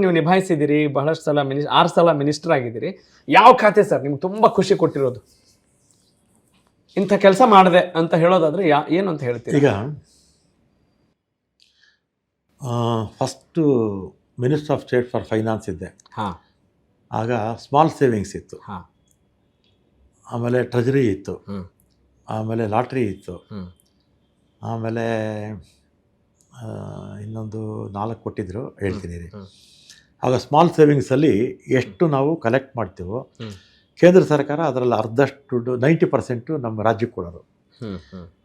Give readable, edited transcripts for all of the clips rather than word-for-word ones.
ನೀವು ನಿಭಾಯಿಸಿದ್ದೀರಿ, ಬಹಳಷ್ಟು ಸಲ 6 ಸಲ ಮಿನಿಸ್ಟರ್ ಆಗಿದ್ದೀರಿ. ಯಾವ ಖಾತೆ ಸರ್ ನಿಮ್ಗೆ ತುಂಬ ಖುಷಿ ಕೊಟ್ಟಿರೋದು? ಇಂಥ ಕೆಲಸ ಮಾಡಿದೆ ಅಂತ ಹೇಳೋದಾದ್ರೆ ಏನು ಅಂತ ಹೇಳ್ತೀರಿ? ಈಗ first minister of state for finance ಇದ್ದೆ. ಹಾಂ. ಆಗ ಸ್ಮಾಲ್ ಸೇವಿಂಗ್ಸ್ ಇತ್ತು. ಹಾಂ. ಆಮೇಲೆ ಟ್ರೆಜರಿ ಇತ್ತು. ಹ್ಞೂ. ಆಮೇಲೆ ಲಾಟ್ರಿ ಇತ್ತು. ಹ್ಞೂ. ಆಮೇಲೆ ಇನ್ನೊಂದು 4 ಕೊಟ್ಟಿದ್ರು, ಹೇಳ್ತೀನಿ ರೀ. ಆಗ ಸ್ಮಾಲ್ ಸೇವಿಂಗ್ಸಲ್ಲಿ ಎಷ್ಟು ನಾವು ಕಲೆಕ್ಟ್ ಮಾಡ್ತೀವೋ ಕೇಂದ್ರ ಸರ್ಕಾರ ಅದರಲ್ಲಿ ಅರ್ಧಷ್ಟು ದುಡ್ಡು 90% ನಮ್ಮ ರಾಜ್ಯಕ್ಕೆ ಕೊಡೋರು.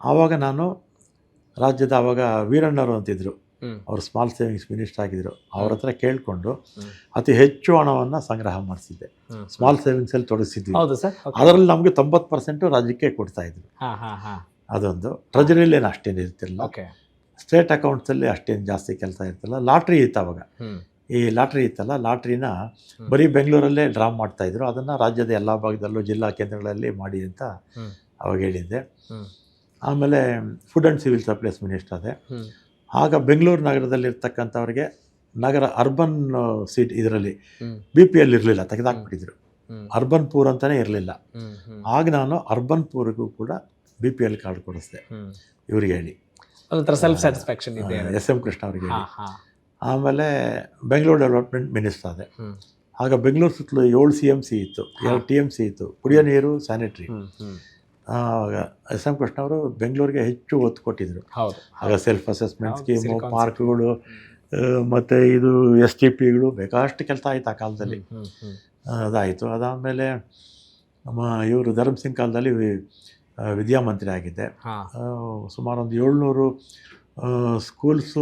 ಆವಾಗ ನಾನು ರಾಜ್ಯದ ಆವಾಗ ವೀರಣ್ಣವರು ಅಂತಿದ್ರು, ಅವರು ಸ್ಮಾಲ್ ಸೇವಿಂಗ್ಸ್ ಮಿನಿಸ್ಟರ್ ಆಗಿದ್ದರು. ಅವ್ರ ಹತ್ರ ಕೇಳಿಕೊಂಡು ಅತಿ ಹೆಚ್ಚು ಹಣವನ್ನು ಸಂಗ್ರಹ ಮಾಡಿಸಿದ್ದೆ. ಸ್ಮಾಲ್ ಸೇವಿಂಗ್ಸಲ್ಲಿ ತೊಡಗಿಸಿದ್ವಿ. ಅದರಲ್ಲಿ ನಮಗೆ 90% ರಾಜ್ಯಕ್ಕೆ ಕೊಡ್ತಾಯಿದ್ರು. ಅದೊಂದು ಟ್ರೆಜರಿಯಲ್ಲಿ ಏನು ಅಷ್ಟೇನು ಇರ್ತಿರಲಿಲ್ಲ. ಸ್ಟೇಟ್ ಅಕೌಂಟ್ಸಲ್ಲಿ ಅಷ್ಟೇನು ಜಾಸ್ತಿ ಕೆಲಸ ಇರ್ತಿಲ್ಲ. ಲಾಟ್ರಿ ಇತ್ತು ಅವಾಗ. ಈ ಲಾಟ್ರಿ ಇತ್ತಲ್ಲ, ಲಾಟ್ರಿನ ಬರೀ ಬೆಂಗಳೂರಲ್ಲೇ ಡ್ರಾ ಮಾಡ್ತಾಯಿದ್ರು. ಅದನ್ನು ರಾಜ್ಯದ ಎಲ್ಲ ಭಾಗದಲ್ಲೂ ಜಿಲ್ಲಾ ಕೇಂದ್ರಗಳಲ್ಲಿ ಮಾಡಿ ಅಂತ ಅವಾಗ ಹೇಳಿದ್ದೆ. ಆಮೇಲೆ food and civil supplies minister ಅದೇ. ಆಗ ಬೆಂಗಳೂರು ನಗರದಲ್ಲಿರ್ತಕ್ಕಂಥವ್ರಿಗೆ ನಗರ ಅರ್ಬನ್ ಸೀಟ್ ಇದರಲ್ಲಿ BPL ಇರಲಿಲ್ಲ, ತೆಗೆದಾಕ್ಬಿಟ್ಟಿದ್ರು. ಅರ್ಬನ್ ಪೂರ್ ಅಂತಲೇ ಇರಲಿಲ್ಲ. ಆಗ ನಾನು ಅರ್ಬನ್ ಪೂರ್ಗೂ ಕೂಡ BPL ಕಾರ್ಡ್ ಕೊಡಿಸ್ದೆ ಇವ್ರಿಗೆ ಹೇಳಿ, ಸೆಲ್ಫ್ ಸ್ಯಾಟಿಸ್ಫ್ಯಾಕ್ಷನ್ ಇದೆ, SM ಕೃಷ್ಣ ಅವ್ರಿಗೆ ಹೇಳಿ. ಆಮೇಲೆ ಬೆಂಗಳೂರು ಡೆವಲಪ್ಮೆಂಟ್ ಮಿನಿಸ್ಟರ್ ಅದೇ. ಆಗ ಬೆಂಗಳೂರು ಸುತ್ತಲೂ 7 CMC ಇತ್ತು, 2 TMC ಇತ್ತು, ಕುಡಿಯೋ ನೀರು, ಸ್ಯಾನಿಟ್ರಿ. ಆಗ SM ಕೃಷ್ಣ ಅವರು ಬೆಂಗಳೂರಿಗೆ ಹೆಚ್ಚು ಒತ್ತು ಕೊಟ್ಟಿದ್ರು. ಆಗ ಸೆಲ್ಫ್ ಅಸೆಸ್ಮೆಂಟ್ ಸ್ಕೀಮು, ಪಾರ್ಕ್ಗಳು, ಮತ್ತು ಇದು STPಗಳು ಬೇಕಾಷ್ಟು ಕೆಲಸ ಆಯಿತು ಆ ಕಾಲದಲ್ಲಿ. ಅದಾಯಿತು. ಅದಾದಮೇಲೆ ನಮ್ಮ ಇವರು ಧರ್ಮ್ ಸಿಂಗ್ ಕಾಲದಲ್ಲಿ ವಿದ್ಯಾಮಂತ್ರಿ ಆಗಿದ್ದೆ. ಸುಮಾರು ಒಂದು 700 ಸ್ಕೂಲ್ಸು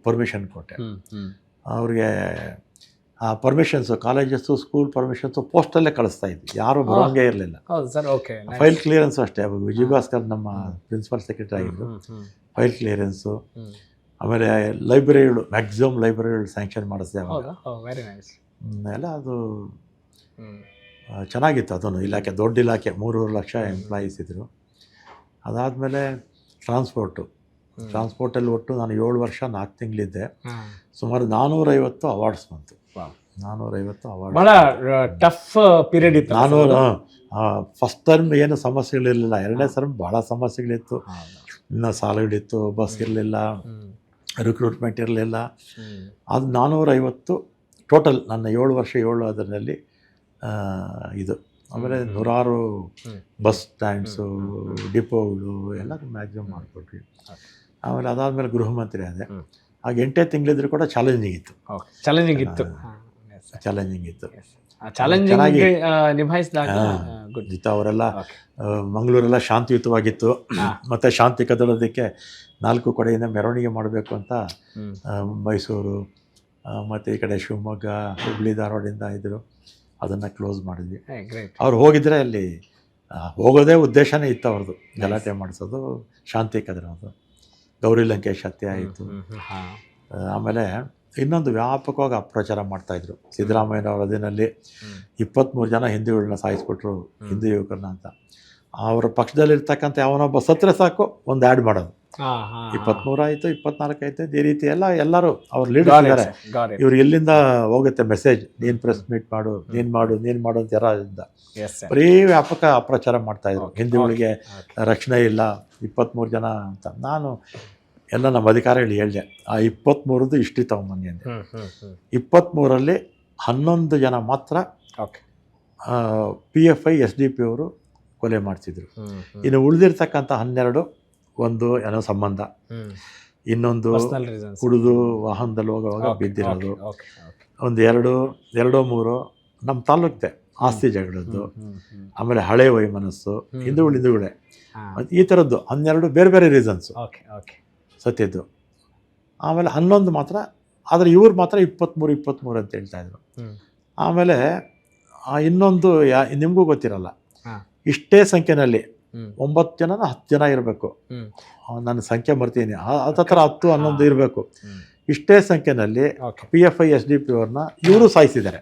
ಪರ್ಮಿಷನ್ ಕೊಟ್ಟೆ ಅವ್ರಿಗೆ. ಆ ಪರ್ಮಿಷನ್ಸು, ಕಾಲೇಜಸ್ಸು, ಸ್ಕೂಲ್ ಪರ್ಮಿಷನ್ಸು ಪೋಸ್ಟಲ್ಲೇ ಕಳಿಸ್ತಾ ಇದ್ವಿ, ಯಾರೂ ಬರೋಂಗೇ ಇರಲಿಲ್ಲ. ಫೈಲ್ ಕ್ಲಿಯರೆನ್ಸು ಅಷ್ಟೇ. ವಿಜಯಭಾಸ್ಕರ್ ನಮ್ಮ ಪ್ರಿನ್ಸಿಪಲ್ ಸೆಕ್ರೆಟರಿ ಆಗಿದ್ರು. ಫೈಲ್ ಕ್ಲಿಯರೆನ್ಸು, ಆಮೇಲೆ ಲೈಬ್ರರಿಗಳು, ಮ್ಯಾಕ್ಸಿಮಮ್ ಲೈಬ್ರರಿಗಳು ಸ್ಯಾಂಕ್ಷನ್ ಮಾಡಿಸಿದೆ ಅವಾಗ ಎಲ್ಲ. ಅದು ಚೆನ್ನಾಗಿತ್ತು. ಅದನ್ನು ಇಲಾಖೆ ದೊಡ್ಡ ಇಲಾಖೆ, 3 ಲಕ್ಷ ಎಂಪ್ಲಾಯೀಸ್ ಇದ್ದರು. ಅದಾದಮೇಲೆ ಟ್ರಾನ್ಸ್ಪೋರ್ಟಲ್ಲಿ ಒಟ್ಟು ನಾನು 7 ವರ್ಷ 4 ತಿಂಗಳಿದ್ದೆ. ಸುಮಾರು 450 ಅವಾರ್ಡ್ಸ್ ಬಂತು. 450 ಅವಾರ್ಡ್. ಭಾಳ ಟಫ್ ಪೀರಿಯಡ್ ಇತ್ತು. 400. ಫಸ್ಟ್ ಟರ್ಮ್ ಏನು ಸಮಸ್ಯೆಗಳಿರಲಿಲ್ಲ. 2ನೇ ಟರ್ಮ್ ಭಾಳ ಸಮಸ್ಯೆಗಳಿತ್ತು. ಇನ್ನು ಸಾಲಗಳಿತ್ತು, ಬಸ್ ಇರಲಿಲ್ಲ, ರಿಕ್ರೂಟ್ಮೆಂಟ್ ಇರಲಿಲ್ಲ. ಅದು 450 ಟೋಟಲ್ ನನ್ನ 7 ವರ್ಷ 7 ಅದರಲ್ಲಿ ಇದು. ಆಮೇಲೆ 100 ಬಸ್ ಸ್ಟ್ಯಾಂಡ್ಸು, ಡಿಪೋಗಳು ಎಲ್ಲ ಮ್ಯಾಕ್ಸಿಮಮ್ ಮಾಡಿಕೊಟ್ವಿ. ಆಮೇಲೆ ಅದಾದಮೇಲೆ ಗೃಹ ಮಂತ್ರಿ ಆದೆ. ಆಗ 8 ತಿಂಗಳಿದ್ರು ಕೂಡ ಚಾಲೆಂಜಿಂಗ್ ಇತ್ತು. ಚೆನ್ನಾಗಿ ನಿಭಾಯಿಸಿದಾಗ ಅವರೆಲ್ಲ ಮಂಗಳೂರೆಲ್ಲ ಶಾಂತಿಯುತವಾಗಿತ್ತು. ಮತ್ತು ಶಾಂತಿ ಕದಡೋದಕ್ಕೆ 4 ಕಡೆಯಿಂದ ಮೆರವಣಿಗೆ ಮಾಡಬೇಕು ಅಂತ ಮೈಸೂರು ಮತ್ತು ಈ ಕಡೆ ಶಿವಮೊಗ್ಗ, ಹುಬ್ಬಳ್ಳಿ, ಧಾರವಾಡಿಂದ ಇದ್ದರು. ಅದನ್ನು ಕ್ಲೋಸ್ ಮಾಡಿದ್ವಿ. ಅವ್ರು ಹೋಗಿದ್ರೆ ಅಲ್ಲಿ ಹೋಗೋದೇ ಉದ್ದೇಶನೇ ಇತ್ತು ಅವ್ರದ್ದು, ಗಲಾಟೆ ಮಾಡಿಸೋದು, ಶಾಂತಿ ಕದರೋದು. ಗೌರಿ ಲಂಕೇಶ್ ಹತ್ಯೆ ಆಯಿತು. ಆಮೇಲೆ ಇನ್ನೊಂದು ವ್ಯಾಪಕವಾಗಿ ಅಪ್ರಚಾರ ಮಾಡ್ತಾಯಿದ್ರು. ಸಿದ್ದರಾಮಯ್ಯನವರ ಅಧೀನಲ್ಲಿ 23 ಜನ ಹಿಂದೂಗಳನ್ನ ಸಾಯಿಸ್ಕೊಟ್ರು, ಹಿಂದೂ ಯುವಕರನ್ನ ಅಂತ. ಅವರ ಪಕ್ಷದಲ್ಲಿರ್ತಕ್ಕಂಥ ಯಾವನೊಬ್ಬ ಸತ್ತರೆ ಸಾಕು ಒಂದು ಆ್ಯಡ್ ಮಾಡೋದು. 23 ಆಯಿತು, 24 ಆಯಿತು, ಈ ರೀತಿ ಎಲ್ಲರೂ ಅವ್ರು ಲೀಡರ್ಸ್ ಇದ್ದಾರೆ. ಇವ್ರು ಎಲ್ಲಿಂದ ಹೋಗುತ್ತೆ ಮೆಸೇಜ್, ನೀನು ಪ್ರೆಸ್ ಮೀಟ್ ಮಾಡು, ನೀನು ಮಾಡು ಅಂತ ಯಾರಿಂದ ಬರೀ ವ್ಯಾಪಕ ಅಪ್ರಚಾರ ಮಾಡ್ತಾಯಿದ್ರು. ಹಿಂದೂಗಳಿಗೆ ರಕ್ಷಣೆ ಇಲ್ಲ, 23 ಜನ ಅಂತ. ನಾನು ಎಲ್ಲ ನಮ್ಮ ಅಧಿಕಾರಿಗಳು ಹೇಳಿದೆ, ಆ 23 ಹಿಸ್ಟ್ರಿ ತಗೊಂಬನ್ನಿ ಅಂದೆ. 23ರಲ್ಲಿ 11 ಜನ ಮಾತ್ರ PFI SDP ಅವರು ಕೊಲೆ ಮಾಡ್ತಿದ್ರು. ಇನ್ನು ಉಳಿದಿರ್ತಕ್ಕಂಥ 12 ಒಂದು ಏನೋ ಸಂಬಂಧ, ಇನ್ನೊಂದು ಕುಡಿದು ವಾಹನದಲ್ಲಿ ಹೋಗುವಾಗ ಬಿದ್ದಿರೋದು, ಒಂದು 2-3 ನಮ್ಮ ತಾಲೂಕಿದೆ ಆಸ್ತಿ ಜಗಳದ್ದು, ಆಮೇಲೆ ಹಳೆ ವೈಮನಸ್ಸು, ಹಿಂದೂಗಳೇ ಈ ಥರದ್ದು 12 ಬೇರೆ ಬೇರೆ ರೀಸನ್ಸು ಸತ್ತಿದ್ದು. ಆಮೇಲೆ 11 ಮಾತ್ರ, ಆದರೆ ಇವ್ರು ಮಾತ್ರ 23 ಅಂತ ಹೇಳ್ತಾಯಿದ್ರು. ಆಮೇಲೆ ಇನ್ನೊಂದು ನಿಮಗೂ ಗೊತ್ತಿರಲ್ಲ, ಇಷ್ಟೇ ಸಂಖ್ಯೆನಲ್ಲಿ 9 ಜನನ 10 ಜನ ಇರಬೇಕು. ನನ್ನ ಸಂಖ್ಯೆ ಮರ್ತೀನಿ, ಹತ್ರ 10-11 ಇರಬೇಕು. ಇಷ್ಟೇ ಸಂಖ್ಯೆನಲ್ಲಿ PFI SDP ಅವ್ರನ್ನ ಇವರು ಸಾಯಿಸಿದ್ದಾರೆ.